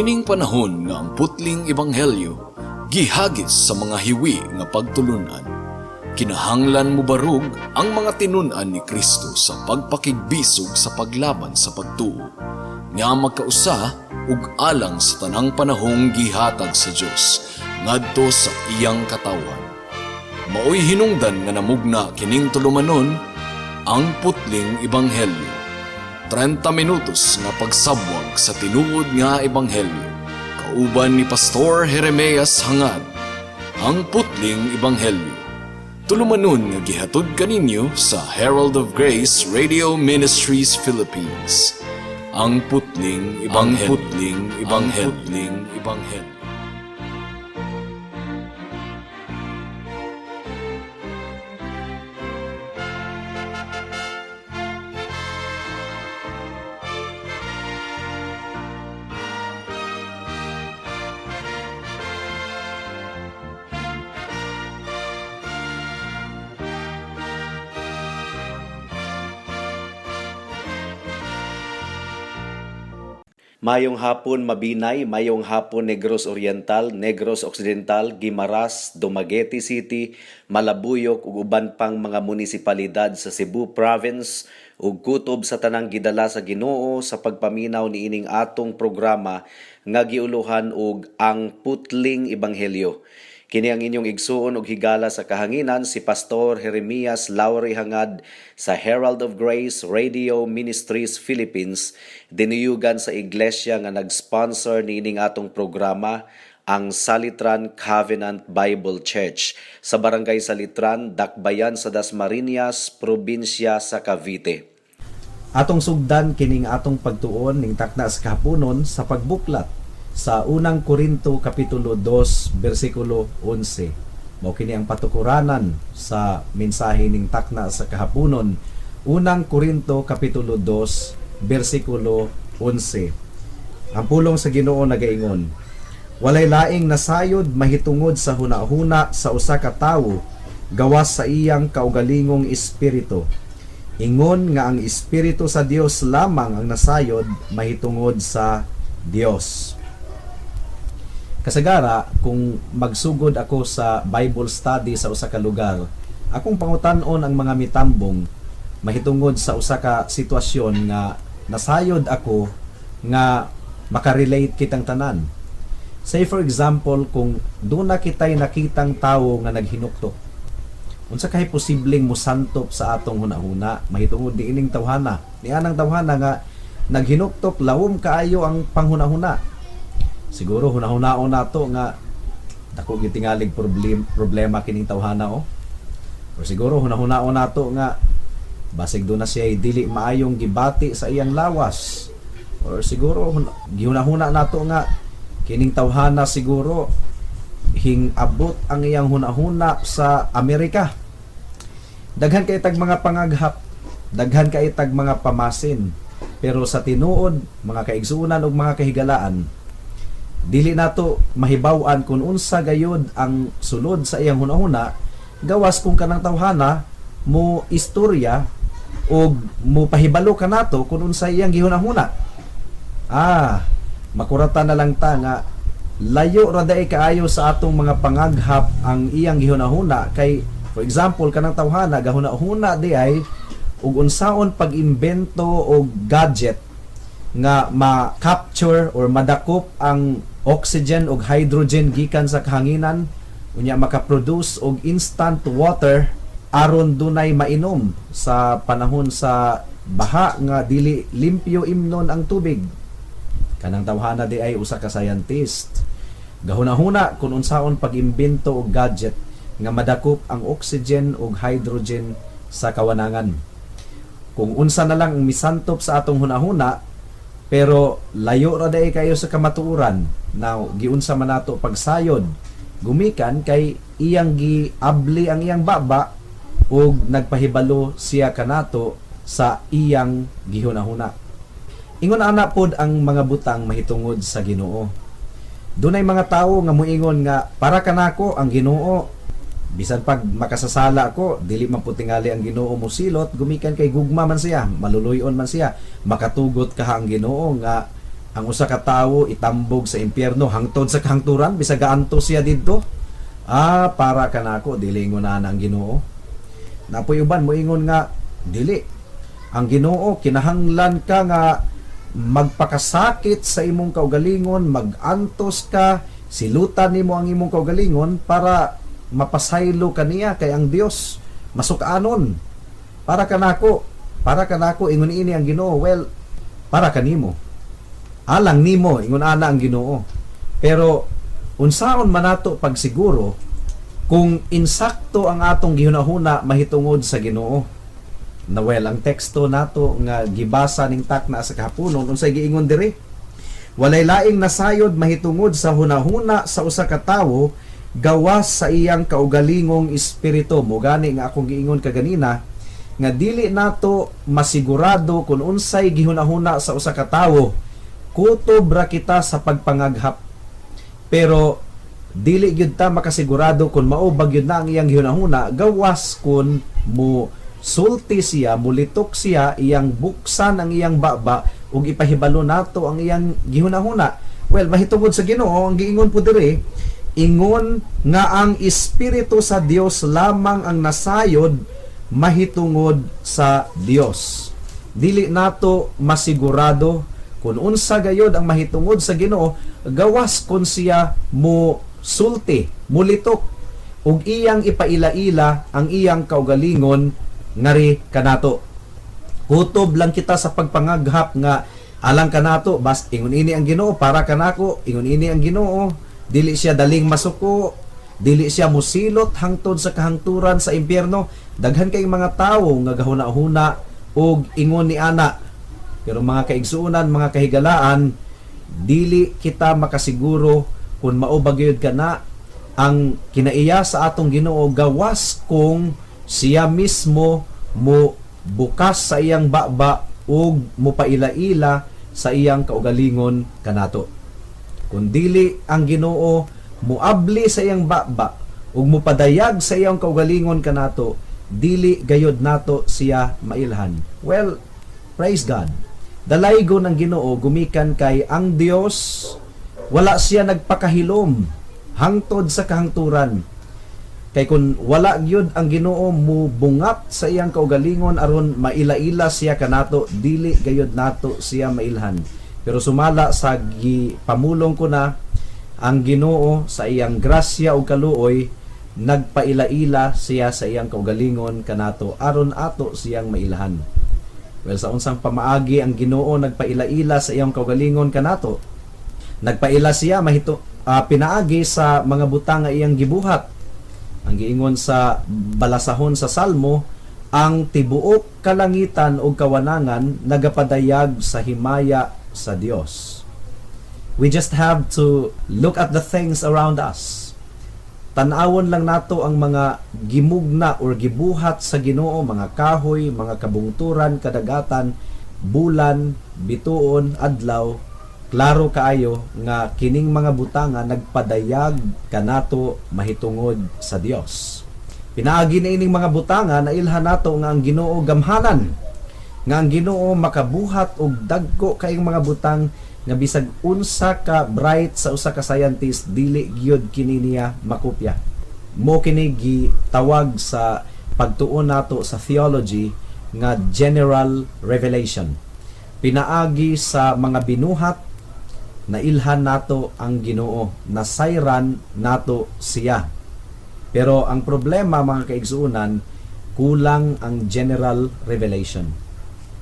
Niining panahon nga ang putling ebanghelyo gihagis sa mga hiwi nga pagtulunan. Kinahanglan mo barug ang mga tinunan ni Kristo sa pagpakigbisog sa paglaban sa pagtuo, nga magkausa ug alang sa tanang panahong gihatag sa Dios ngadto sa iyang katawan. Maoy hinungdan nga namugna kining tulumanon ang putling ebanghelyo. 30 minutos nga pagsabwag sa tinuod nga ebanghelyo. Kauban ni Pastor Jeremias Hangad, ang putling ebanghelyo. Tulumanon nga gihatod kaninyo sa Herald of Grace Radio Ministries Philippines. Ang putling ebanghelyo. Ang putling ebanghelyo. Mayong hapon Mabinay, mayong hapon Negros Oriental, Negros Occidental, Guimaras, Dumaguete City, Malabuyok ug uban pang mga munisipalidad sa Cebu Province ug kutob sa tanang gidala sa Ginoo sa pagpaminaw niining atong programa nga giuluhan og ang putling ebanghelyo. Kini ang inyong igsuon og higala sa kahanginan si Pastor Jeremias Lauri Hangad sa Herald of Grace Radio Ministries Philippines, dinuyugan sa iglesia nga nag-sponsor niining atong programa, ang Salitran Covenant Bible Church sa Barangay Salitran, Dakbayan sa Dasmariñas, Probinsya sa Cavite. Atong sugdan kining atong pagtuon ning takna sa kahaponon sa pagbuklat sa unang Korinto kapitulo 2 bersikulo 11. Mao kini ang patukuranan sa mensahe ning takna sa kahaponon, unang Korinto kapitulo 2 bersikulo 11. Ang pulong sa Ginoo nagaingon, walay laing nasayod mahitungod sa hunahuna sa usa ka tawo gawas sa iyang kaugalingong espiritu. Ingon nga ang espiritu sa Dios lamang ang nasayod mahitungod sa Dios. Kasagara, kung magsugod ako sa Bible study sa usa ka lugar, akong pangutan-on ang mga mitambong mahitungod sa usa ka sitwasyon nga nasayod ako nga makarelate kitang tanan. Say for example, kung doon na kita'y nakitang tawo nga naghinuktok, unsa kay posibleng musantop sa atong hunahuna mahitungod diining tawhana. Nianang tawhana nga naghinuktok lawom kaayo ang panghunahuna. Siguro hunahunaon nato nga dako gitingalig problema kining tawhana o. Or siguro hunahunaon nato nga basig do na siya dili maayong gibati sa iyang lawas. Or siguro gihunahuna nato nga kining tawhana siguro hingabot ang iyang hunahuna sa Amerika. Daghan kay tag mga pangaghap, daghan kay tag mga pamasin, pero sa tinuod mga kaigsuonan ug mga kahigalaan, dili nato mahibaw-an kung unsa gayud ang sulod sa iyang hunahuna gawas kung kanang tawhana mo istorya o mo pahibalo ka nato kung unsa iyang gihunahuna. Makuratan na lang ta nga layo ra daay kaayo sa atong mga pangaghap ang iyang gihunahuna kay for example kanang tawhana gahuna-huna di ay ug unsaon pag-imbento og gadget nga ma-capture or madakop ang oxygen ug hydrogen gikan sa kahanginan unya makaproduce og instant water aron dunay mainom sa panahon sa baha nga dili limpyo imnon ang tubig. Kanang tawhana di ay usa ka scientist gahuna-huna kung unsaon pag-imbento og gadget nga madakop ang oxygen ug hydrogen sa kawanangan. Kung unsa na lang ang misantop sa atong hunahuna pero layo ra daay kayo sa kamatuoran. Now, giunsa man nato pagsayod gumikan kay iyang giabli ang iyang baba ug nagpahibalo siya kanato sa iyang gihunahuna. Ingon ana pod ang mga butang mahitungod sa Ginoo. Dunay mga tawo nga moingon nga para kanako ang Ginoo bisan pag makasasala ko dili man putingali ang Ginoo mo silot gumikan kay gugma man siya, maluluyon man siya, makatugot ka ang Ginoo nga ang usa ka tawo itambog sa impyerno hangtod sa kahangturan bisag gaanto siya didto. Para kanako dili ingon na ang Ginoo. Napoy uban mo ingon nga dili. Ang Ginoo kinahanglan ka nga magpakasakit sa imong kaugalingon, magantos ka, silutan nimo ang imong kaugalingon para mapasaylo kaniya kay ang Dios masukanon. Para kanako ingon ini ang Ginoo. Well, para kanimo. Alang nimo ingon ana ang Ginoo. Pero unsaon man nato pagsiguro kung insakto ang atong gihunahuna mahitungod sa Ginoo? Na well, ang teksto nato nga gibasa ning takna sa kahaponon unsay giingon diri? Walay laing nasayod mahitungod sa hunahuna sa usa ka tawo gawas sa iyang kaugalingong espiritu. Mo gani nga akong giingon kaganina nga dili nato masigurado kung unsay gihunahuna sa usa ka tawo. Kutob ra kita sa pagpangaghap. Pero dili gyud ta makasigurado kung mao ba gyud na ang iyang gihunahuna gawas kun mo sulti siya, mulitok siya, iyang buksan ang iyang baba ug ipahibalo nato ang iyang gihunahuna. Well, mahitungod sa Ginoo ang giingon po diri, ingon nga ang espiritu sa Dios lamang ang nasayod mahitungod sa Dios. Dili nato masigurado kung unsa gayod ang mahitungod sa Ginoo gawas kun siya mo sulti, mulitok ug iyang ipaila-ila ang iyang kaugalingon ngari kanato. Kutob lang kita sa pagpangaghap nga alang kanato bas ingon ini ang Ginoo para kanako, ingon ini ang Ginoo. Dili siya daling masuko, dili siya musilot hangtod sa kahangturan sa impyerno. Daghan kay mga tawo nga gahuna-huna ug ingon ni ana. Pero mga kaigsuonan, mga kahigalaan, dili kita makasiguro kung mao ba gyud kana ang kinaiya sa atong Ginoo gawas kung siya mismo mo bukas sa iyang baba ug mo paila-ila sa iyang kaugalingon kanato. Kung dili ang Ginoo muabli sa iyang baba ug mopadayag sa iyang kaugalingon kanato, dili gayud nato siya mailhan. Well, praise God. Dalaygon ng Ginoo gumikan kay ang Dios wala siya nagpakahilom hangtod sa kahangturan. Kay kun wala gyud ang Ginoo mo bungat sa iyang kaugalingon aron maila-ila siya kanato, dili gayud nato siya mailhan. Pero sumala sa pamulong ko na ang Ginoo sa iyang grasya ug kaluoy nagpaila-ila siya sa iyang kaugalingon kanato aron ato siyang mailhan. Well, sa unsang pamaagi ang Ginoo nagpaila-ila sa iyang kaugalingon kanato. Nagpaila siya pinaagi sa mga butang nga iyang gibuhat. Ang giingon sa balasahon sa Salmo, ang tibuok kalangitan ug kawanangan nagapadayag sa himaya sa Dios. We just have to look at the things around us. Tan-awon lang nato ang mga gimugna or gibuhat sa Ginoo, mga kahoy, mga kabungturan, kadagatan, bulan, bituon, adlaw. Klaro kaayo nga kining mga butanga nagpadayag kanato mahitungod sa Dios. Pinaagi na ining mga butanga na ilhan nato nga ang Ginoo gamhanan, nga ang Ginoo makabuhat og dagko kaayong mga butang nga bisag unsa ka bright sa usa ka scientist dili gyud kini niya makopya. Mo kini gitawag sa pagtuon nato sa theology nga general revelation. Pinaagi sa mga binuhat na ilhan nato ang Ginoo, nasayran nato siya. Pero ang problema mga kaigsuunan, kulang ang general revelation.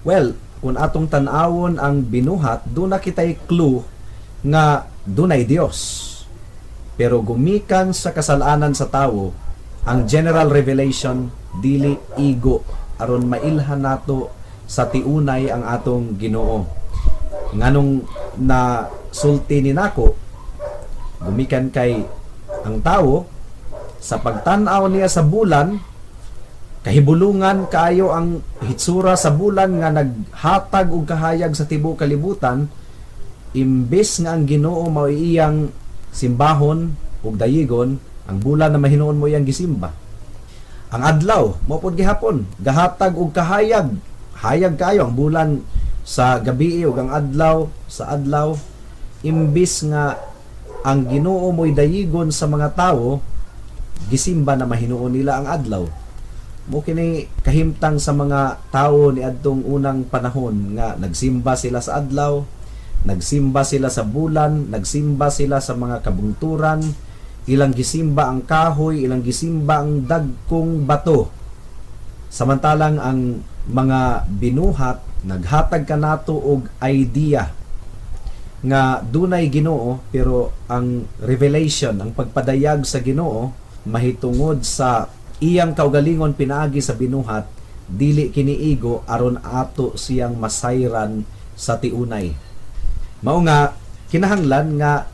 Well, kung atong tan-awon ang binuhat, doon na kita'y clue nga dunay Dios. Pero gumikan sa kasalanan sa tao, ang general revelation dili igo aron mailhan nato sa tiunay ang atong Ginoo. Nganong na sulti ni nako, gumikan kay ang tao sa pagtan-aw niya sa bulan, kahibulungan kaayo ang hitsura sa bulan nga naghatag og kahayag sa tibuok kalibutan, imbes nga ang Ginoo mao iyang simbahon ug dayigon, ang bulan na mahinuon mo iyang gisimba. Ang adlaw mo pod gihapon gahatag og kahayag, hayag kayo ang bulan sa gabi ug ang adlaw sa adlaw, imbis nga ang Ginoo mo'y dayigon sa mga tawo, gisimba na mahinuon nila ang adlaw. Mo kini kahimtang sa mga tawo ni adtong unang panahon nga nagsimba sila sa adlaw, nagsimba sila sa bulan, nagsimba sila sa mga kabungturan, ilang gisimba ang kahoy, ilang gisimba ang dagkong bato. Samantalang ang mga binuhat naghatag kanato og idea nga dunay Ginoo, pero ang revelation, ang pagpadayag sa Ginoo mahitungod sa iyang kaugalingon pinaagi sa binuhat, dili kiniigo aron ato siyang masayran sa tiunay. Mao nga kinahanglan nga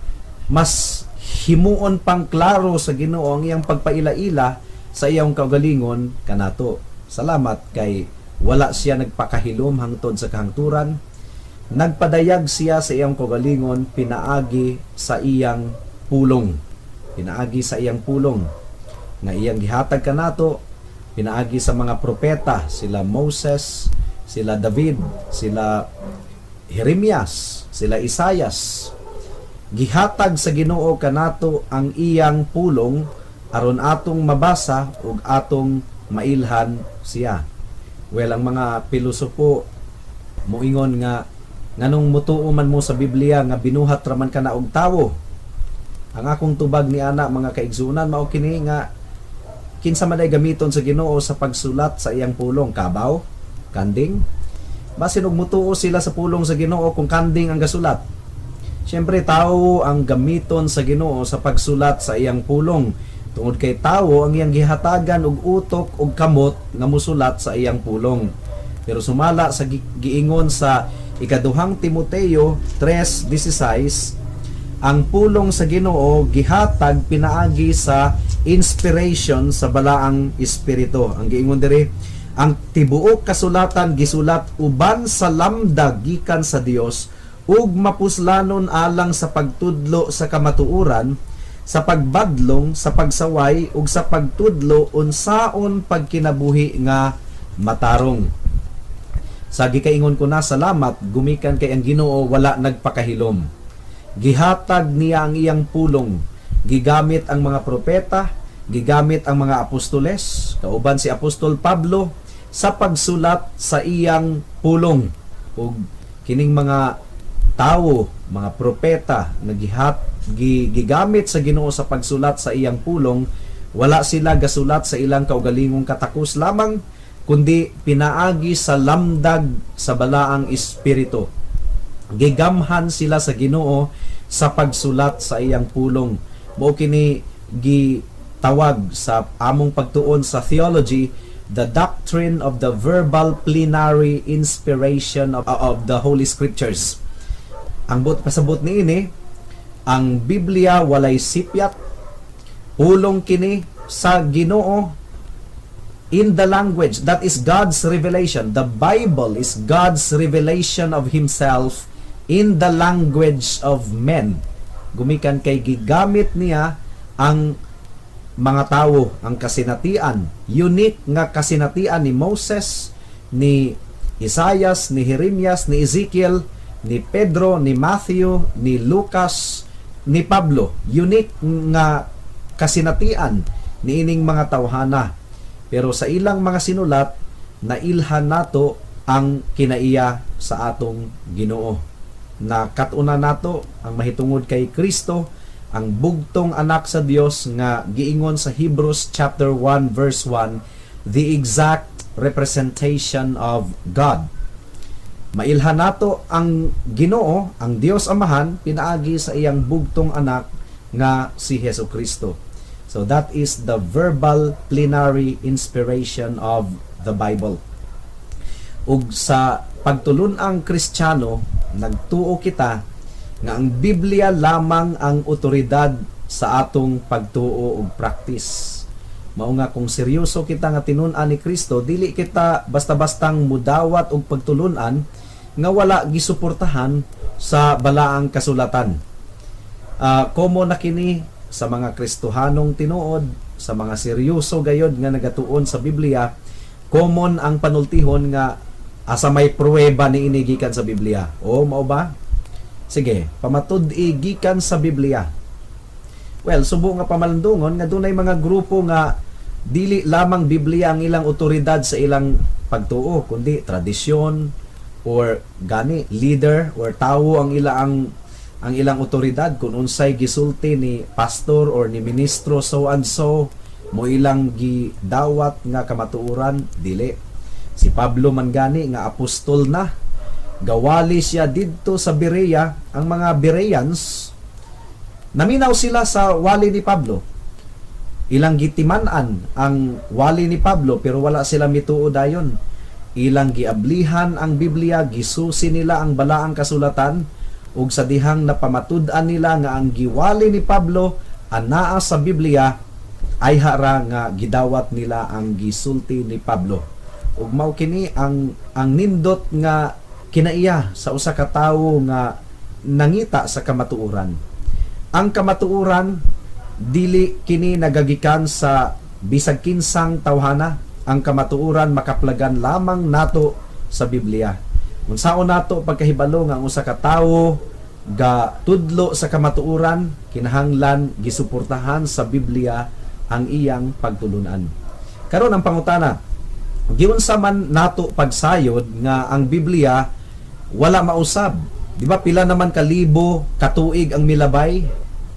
mas himuon pang klaro sa Ginoo ang iyang pagpaila-ila sa iyang kaugalingon kanato. Salamat kay wala siya nagpakahilom hangtod sa kahangturan. Nagpadayag siya sa iyang kaugalingon pinaagi sa iyang pulong. Pinaagi sa iyang pulong nga iyang gihatag kanato, pinaagi sa mga propeta, sila Moses, sila David, sila Jeremias, sila Isaias. Gihatag sa Ginoo kanato ang iyang pulong aron atong mabasa ug atong mailhan siya. Well, ang mga pilosopo moingon nga nganong mutuo man mo sa Biblia nga binuhat raman ka na og tawo. Ang akong tubag ni ana mga kaigsunan mao kini nga kinsa man ay gamiton sa Ginoo sa pagsulat sa iyang pulong, kabaw, kanding. Basin og mutuo sila sa pulong sa Ginoo kung kanding ang gasulat. Siyempre tao ang gamiton sa Ginoo sa pagsulat sa iyang pulong. Tungod kay tao ang iyang gihatagan og utok og kamot nga musulat sa iyang pulong. Pero sumala sa giingon sa ikaduhang Timoteo 3:16, ang pulong sa Ginoo gihatag pinaagi sa inspiration sa balaang espiritu. Ang giingon diri, ang tibuok kasulatan gisulat uban sa lamdag gikan sa Dios ug mapuslanon alang sa pagtudlo sa kamatuoran, sa pagbadlong, sa pagsaway ug sa pagtudlo unsaon pagkinabuhi nga matarong. Sa gikaingon ko na, salamat gumikan kay ang Ginoo wala nagpakahilom. Gihatag niya ang iyang pulong, gigamit ang mga propeta, gigamit ang mga apostoles, kauban si Apostol Pablo sa pagsulat sa iyang pulong. Ug kining mga tawo, mga propeta na gigamit sa Ginoo sa pagsulat sa iyang pulong, wala sila gasulat sa ilang kaugalingong katakos lamang, kundi pinaagi sa lamdag sa balaang espiritu. Gigamhan sila sa Ginoo sa pagsulat sa iyang pulong. Mao kini gitawag sa among pagtuon sa theology, the doctrine of the verbal plenary inspiration of the Holy Scriptures. Ang pasabot niini, ang Biblia walay sipyat, pulong kini sa Ginoo in the language that is God's revelation. The Bible is God's revelation of Himself in the language of men. Gumikan kay gigamit niya ang mga tawo, ang kasinatian, unique nga kasinatian ni Moses, ni Isaias, ni Jeremias, ni Ezekiel, ni Pedro, ni Matthew, ni Lucas, ni Pablo. Unique nga kasinatian ni ining mga tawhana. Pero sa ilang mga sinulat, nailhan nato ang kinaiya sa atong Ginoo. Na katuna nato ang mahitungod kay Kristo, ang bugtong anak sa Dios nga giingon sa Hebrews chapter 1 verse 1, the exact representation of God. Mailhan nato ang Ginoo, ang Dios Amahan, pinaagi sa iyang bugtong anak nga si Hesus Kristo. So that is the verbal plenary inspiration of the Bible. Ug sa pagtulun-ang Kristiyano, nagtuo kita nga ang Biblia lamang ang otoridad sa atong pagtuo ug practice. Mao nga kung seryoso kita nga tinun-an ni Kristo, dili kita basta-bastang mudawat og pagtulun-an nga wala gisuportahan sa balaang kasulatan. Komo na kini sa mga Kristohanong tinuod, sa mga seryoso gayod nga nagatuon sa Biblia, common ang panultihon nga asa may pruweba ni ini gikan sa Biblia. O mao ba? Sige, pamatud-i gikan sa Biblia. Well, subo nga pamalandungon nga dunay mga grupo nga dili lamang Biblia ang ilang otoridad sa ilang pagtuo, kundi tradisyon or gani leader or tawo ang ilang otoridad kung unsay gisulti ni pastor or ni ministro so and so mo ilang gidawat nga kamatuoran dili. Si Pablo man gani nga apostol na, gawali siya didto sa Berea. Ang mga Bereans naminaw sila sa wali ni Pablo. Ilang gitiman-an ang wali ni Pablo pero wala sila mituo dayon. Ilang giablihan ang Biblia, gisusi nila ang balaang kasulatan ug sa dihang napamatud-an nila nga ang giwali ni Pablo anaa sa Biblia ay hara nga gidawat nila ang gisulti ni Pablo. Ug mao kini ang nindot nga kinaiya sa usa ka tawo nga nangita sa kamatuoran. Ang kamatuoran dili kini nagagikan sa bisag kinsang tawhana. Ang kamatuoran makaplagan lamang nato sa Biblia. Unsaon nato pagkahibalo nga ang usa ka tawo ga tudlo sa kamatuoran, kinahanglan gisuportahan sa Biblia ang iyang pagtulunan. Karon ang pangutana, giunsa man nato pagsayod nga ang Biblia wala mausab? Di ba pila naman kalibo katuig ang milabay?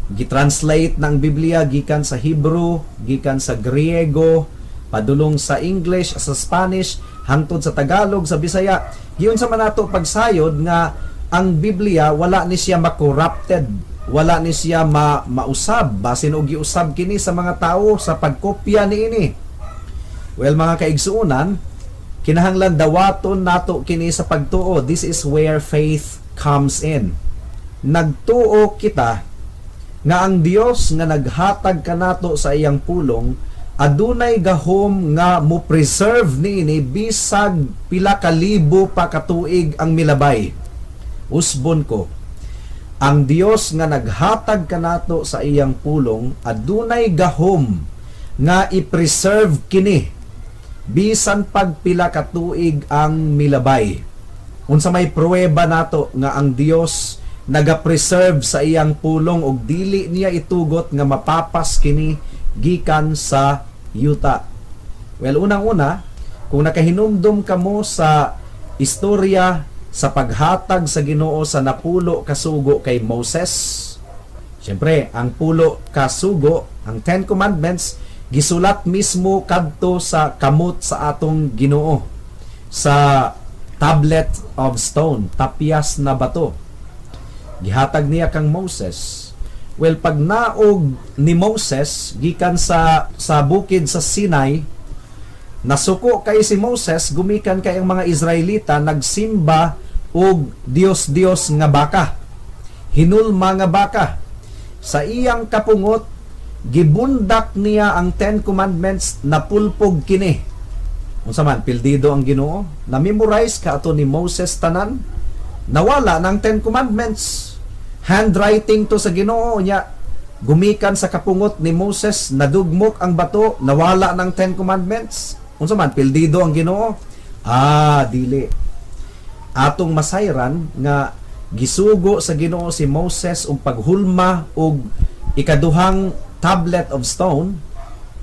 Gitranslate ng Biblia gikan sa Hebrew, gikan sa Griego, padulong sa English, sa Spanish, hangtod sa Tagalog, sa Bisaya. Giunsa man nato pagsayod nga ang Biblia wala ni siya ma-corrupted, wala ni siya mausab, basin og giusab kini sa mga tao sa pagkopya niini. Well, mga kaigsuonan, kinahanglan dawaton nato kini sa pagtuo. This is where faith comes in. Nagtuo kita nga ang Dios nga naghatag kanato sa iyang pulong adunay gahom nga mo preserve niini bisag pila ka libo pa katuig ang milabay. Usbon ko, ang Dios nga naghatag kanato sa iyang pulong adunay gahom nga i-preserve kini bisan pagpila ka tuig ang milabay. Unsa may pruweba nato nga ang Dios naga-preserve sa iyang pulong og dili niya itugot nga mapapas kini gikan sa yuta. Well, unang-una, kung nakahinumdum kamo sa istorya sa paghatag sa Ginoo sa napulo kasugo kay Moses, siyempre, ang pulo kasugo, ang 10 Commandments, gisulat mismo kadto sa kamot sa atong Ginoo sa tablet of stone, tapyas na bato. Gihatag niya kang Moses. Well, pag naog ni Moses gikan sa bukid sa Sinai, nasuko kay si Moses, gumikan kay ang mga Israelita nagsimba og Dios nga baka, hinulma nga baka. Sa iyang kapungot gibundak niya ang 10 Commandments, napulpog kini. Unsa man pildido ang Ginoo, na-memorize ka ato ni Moses tanan, nawala ng 10 Commandments. Handwriting to sa Ginoo niya, gumikan sa kapungot ni Moses, nadugmok ang bato, nawala ng 10 Commandments. Unsa man pildido ang Ginoo? Dili. Atong masayran nga gisugo sa Ginoo si Moses og paghulma og ikaduhang tablet of stone,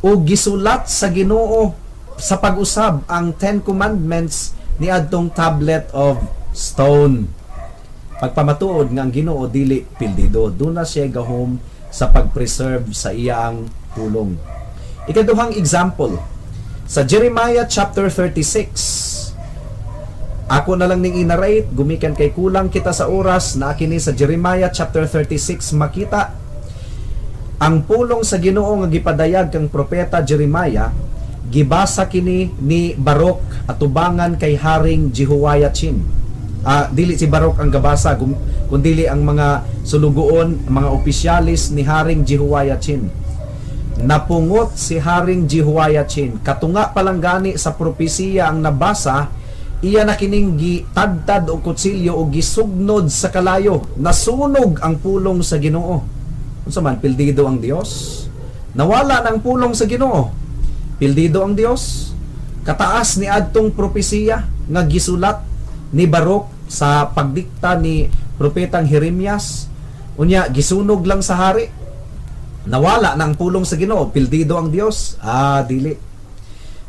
o gisulat sa Ginoo sa pag-usab ang 10 Commandments ni adtong tablet of stone. Pagpamatuod nga ang Ginoo dili pildido, duna siya gahom sa pag-preserve sa iyang pulong. Ikaduhang example, sa Jeremiah chapter 36. Ako na lang ning inarate, gumikan kay kulang kita sa oras, na kini sa Jeremiah chapter 36 makita ang pulong sa Ginoo nga gipadayag kang propeta Jeremiah. Gibasa kini ni Baruch atubangan kay Haring Jehoiachin. Dili si Baruch ang gabasa, kundili ang mga sulugoon, mga opisyalis ni Haring Jehoiachin. Napungot si Haring Jehoiachin, katunga palang gani sa propesiya ang nabasa, iya na kining gitagtad o kutsilyo o gisugnod sa kalayo, nasunog ang pulong sa Ginoo. Unsa man pildido ang Dios? Nawala ng pulong sa Ginoo. Pildido ang Dios. Kataas ni adtong propesiya. nga gisulat ni Baruch sa pagdikta ni propetang Jeremias, unya gisunog lang sa hari. Nawala ng pulong sa Ginoo, pildido ang Dios. Dili.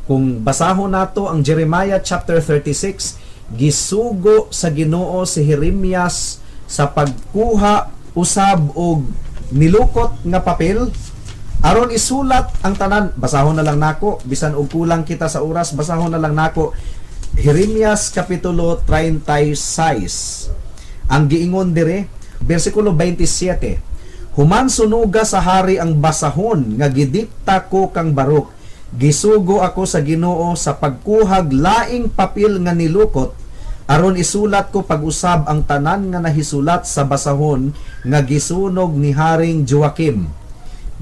Kung basahon nato ang Jeremiah chapter 36, gisugo sa Ginoo si Jeremias sa pagkuha usab og nilukot nga papel aron isulat ang tanan. Basahon na lang nako, bisan og kulang kita sa oras, basahon na lang nako Jeremias kapitulo 36. Ang giingon dire, bersikulo 27. Human sunuga sa hari ang basahon nga gidikta ko kang Baruch. Gisugo ako sa Ginoo sa pagkuhag laing papel nga nilukot aron isulat ko pag-usab ang tanan nga nahisulat sa basahon nga gisunog ni Haring Joakim.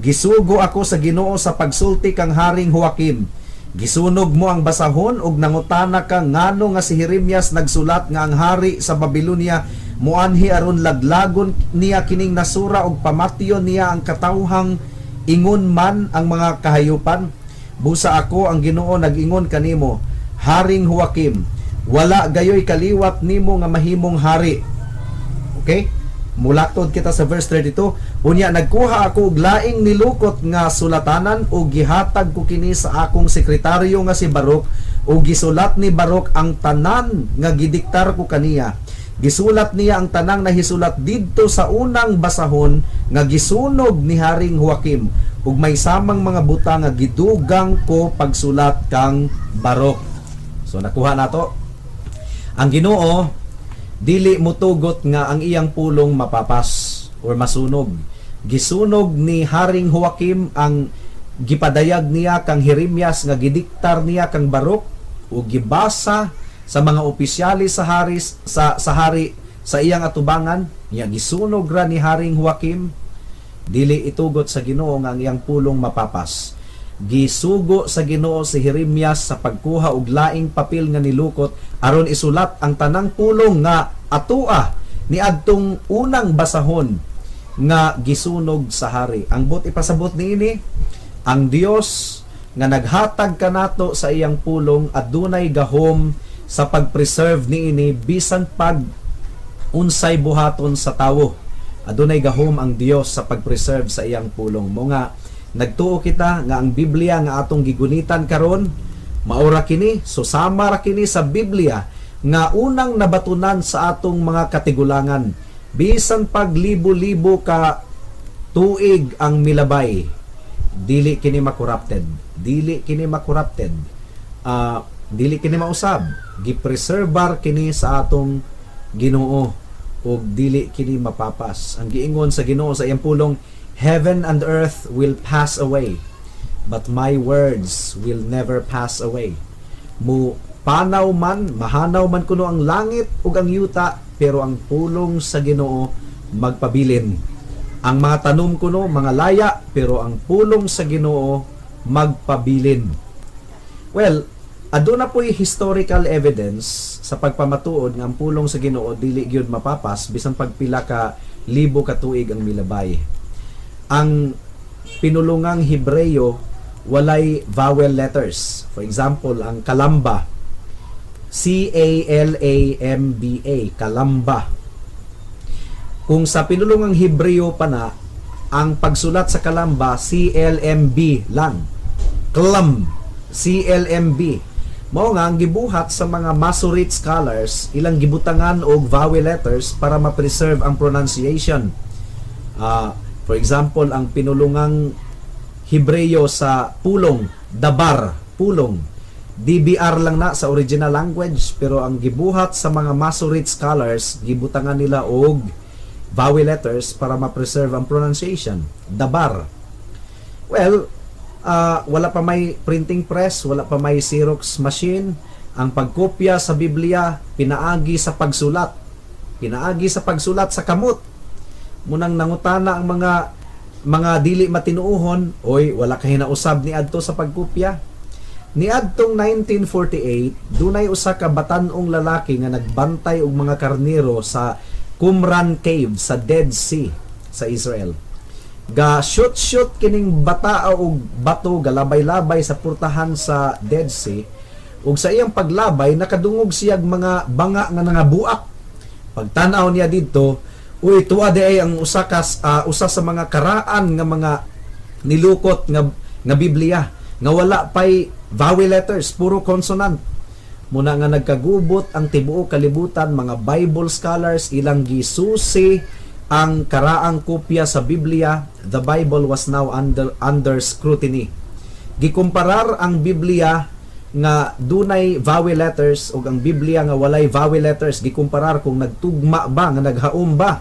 Gisugo ako sa Ginoo sa pagsulti kang Haring Joakim. Gisunog mo ang basahon ug nangutana ka ngano nga si Jeremias nagsulat nga ang hari sa Babylonia muanhi aron laglagon niya kining nasura ug pamatyon niya ang katawhang ingon man ang mga kahayupan. Busa ako ang Ginoo nag-ingon kanimo, Haring Joakim, wala gayoy kaliwat nimo nga mahimong hari. Okay? Mulaktod kita sa verse 32. Unya nagkuha ako og laing nilukot nga sulatanan ug gihatag ko kini sa akong sekretaryo nga si Baruch ug gisulat ni Baruch ang tanan nga gidiktar ko kaniya. Gisulat niya ang tanang nahisulat didto sa unang basahon nga gisunog ni Haring Joakim ug may samang mga buta nga gidugang ko pagsulat kang Baruch. So nakuha nato. Ang Ginoo dili motugot nga ang iyang pulong mapapas or masunog. Gisunog ni Haring Joakim ang gipadayag niya kang Jeremias nga gidiktar niya kang Baruch ug gibasa sa mga opisyalis sa hari sa iyang atubangan niya gisunog ra ni Haring Joakim. Dili itugot sa Ginoo nga ang iyang pulong mapapas. Gisugo sa Ginoo si Jeremias sa pagkuha og laing papel nga nilukot aron isulat ang tanang pulong nga atua ni adtong unang basahon nga gisunog sa hari. Ang but ipasabot niini, ang Dios nga naghatag kanato sa iyang pulong adunay gahom sa pag-preserve niini bisan pag unsay buhaton sa tawo. Adunay gahom ang Dios sa pag-preserve sa iyang pulong. Mo nga nagtuo kita nga ang Biblia nga atong gigunitan karon maura kini, susama ra kini sa Biblia nga unang nabatunan sa atong mga katigulangan. Bisan pag libo-libo ka tuig ang milabay, dili kini makorrupted. Dili kini makorrupted. Dili kini mausab. Gipreserbar kini sa atong Ginoo ug dili kini mapapas. Ang giingon sa Ginoo sa iyang pulong, heaven and earth will pass away, but my words will never pass away. Panaw man, mahanaw man kuno ang langit ug ang yuta, pero ang pulong sa Ginoo magpabilin. Ang mga tanom kuno mga laya, pero ang pulong sa Ginoo magpabilin. Well, aduna po'y historical evidence sa pagpamatuod nga ang pulong sa Ginoo dili gyud mapapas bisan pagpila ka libo ka tuig ang milabay. Ang pinulungang Hebreyo walay vowel letters. For example, ang kalamba, C-A-L-A-M-B-A, kalamba. Kung sa pinulungang Hebreyo pa na, ang pagsulat sa kalamba, C-L-M-B lang. Klam, C-L-M-B. Mao nga ang gibuhat sa mga Masoret scholars, ilang gibutangan og vowel letters para ma-preserve ang pronunciation. For example, ang pinulungang Hebreyo sa pulong, dabar, pulong. DBR lang na sa original language, pero ang gibuhat sa mga Masoret scholars, gibutangan nila og vowel letters para ma-preserve ang pronunciation. Dabar. Well, wala pa may printing press, wala pa may Xerox machine. Ang pagkopya sa Biblia, pinaagi sa pagsulat. Pinaagi sa pagsulat sa kamot. Munang nangutana ang mga dili matinuohon, oy, wala ka hinausab ni adto sa pagkopya. Ni adtong 1948, dunay usa ka batanong lalaki nga nagbantay og mga karnero sa Qumran Cave sa Dead Sea sa Israel. Ga shoot kining bata og bato galabay-labay sa purtahan sa Dead Sea. ug sa iyang paglabay nakadungog siyag mga banga nga nangabuak. Pagtanaw niya didto, uy tuwa di ay ang usa sa mga karaan nga mga nilukot nga Biblia nga wala pay vowel letters, puro consonant. Muna nga nagkagubot ang tibuok kalibutan, mga Bible scholars ilang gisusi ang karaang kopya sa Biblia. The Bible was now under scrutiny. Gikumparar ang Biblia nga dunay vowel letters ug ang Biblia nga walay vowel letters, gikumparar kung nagtugma ba, nga naghaom ba.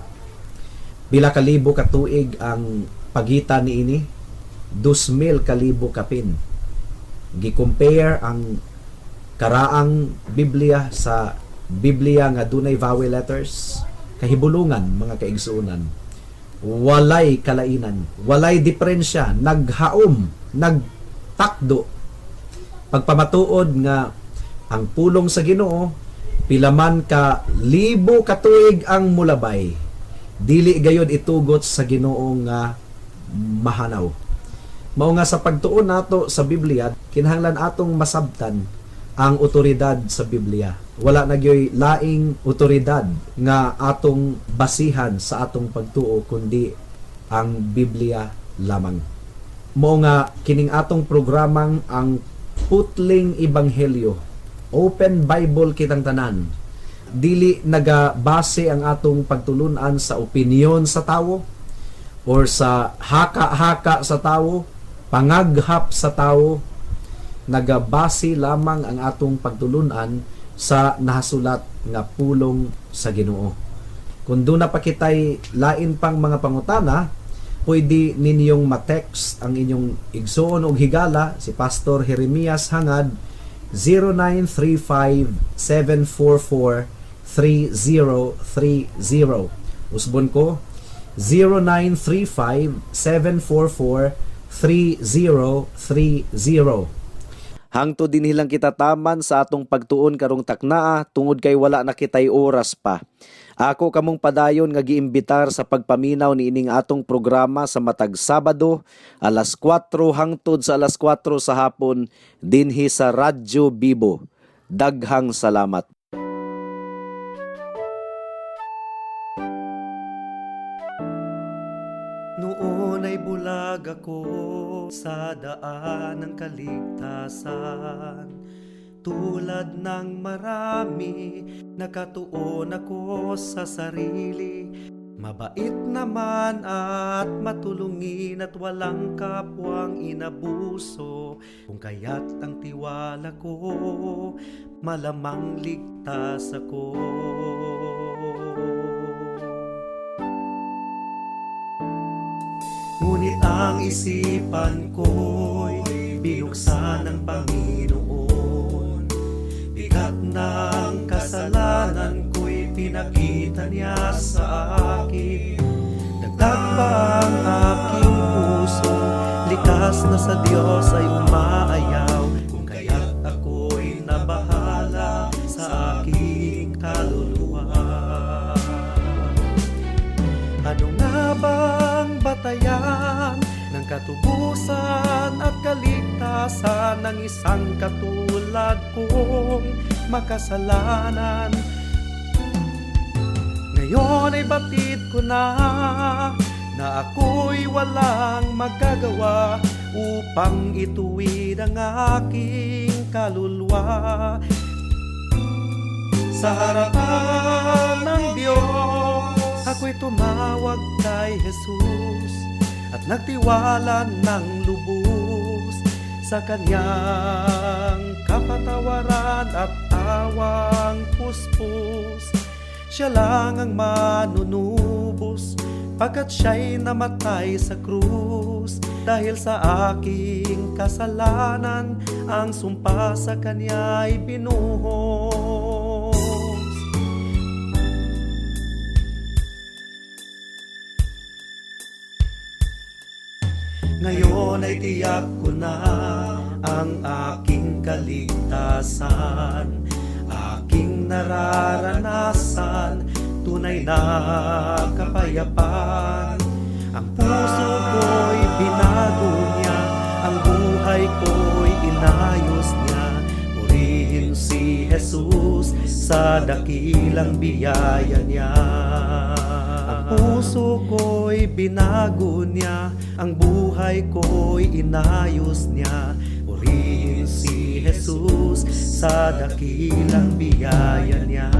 Pila kalibo ka tuig ang pagitan niini? 2,000 kalibo kapin. Gi-compare ang karaang Biblia sa Biblia nga dunay vowel letters, kahibulungan mga kaigsuonan. Walay kalainan, walay diferensya, naghaom, nagtakdo. Pagpamatuod nga ang pulong sa Ginoo pilaman ka libo ka tuig ang mulabay, dili gayud itugot sa Ginoo nga mahanaw. Mao nga sa pagtuon nato sa Biblia, kinahanglan atong masabtan ang otoridad sa Biblia. Wala na gyoy laing otoridad nga atong basihan sa atong pagtuo kundi ang Biblia lamang. Mao nga kining atong programang ang Putling Ebanghelyo, Open Bible kitang tanan. Dili nagabase ang atong pagtulunan sa opinyon sa tawo or sa haka-haka sa tawo, pangaghap sa tawo. Nagabase lamang ang atong pagtulunan sa nahasulat nga pulong sa Ginoo. Kung doon na pa kitay lain pang mga pangutana, pwede ninyong matext ang inyong igsoon o higala si Pastor Jeremias Hangad 0935-744-3030. Usbon ko, 0935-744-3030. Hangtod din hilang kita taman sa atong pagtuon karong taknaa tungod kay wala na kitay oras pa. Ako kamong padayon nga giimbitar sa pagpaminaw ni ining atong programa sa matag Sabado, alas 4 hangtod sa alas 4 sa hapon dinhi sa Radyo Bibo. Daghang salamat. Noon ay bulag ako sa daan ng kaligtasan. Tulad ng marami, nakatuon ako sa sarili. Mabait naman at matulungin at walang kapwang inabuso. Kung kaya't ang tiwala ko, malamang ligtas ako. Ngunit ang isipan ko'y binuksan ng Panginoon. Bigat ng kasalanan ko'y pinakita niya sa akin. Dagdag pa ang aking puso, likas na sa Diyos ay umaayaw. Kung kaya't ako'y nabahala sa aking kaluluwa. Ano nga bang batayan ng katubusan at kaligtasan ng isang katulad kong makasalanan? Ngayon ay batid ko na ako'y walang magagawa upang ituwid ang aking kaluluwa. Sa harapan ng Diyos, ako'y tumawag kay Jesus at nagtiwala ng lubos sa Kanyang kapatawaran at tawang puspos. Siya lang ang manunubos pagkat siya'y namatay sa krus. Dahil sa aking kasalanan, ang sumpa sa Kanya'y binuhos. Ngayon ay tiyak ko na ang aking kaligtasan, aking nararanasan, tunay na kapayapaan. Ang puso ko'y binago niya, ang buhay ko'y inayos niya. Purihin Jesus sa dakilang biyaya niya. Ang puso ko'y binago niya, ang buhay ko'y inayos niya. Purihin si Jesus sa dakilang biyaya niya.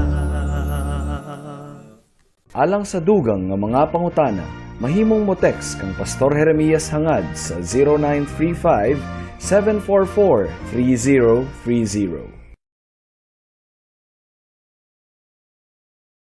Alang sa dugang nga mga pangutana, mahimong mo text kang Pastor Jeremias hangad sa 0935 744 3030.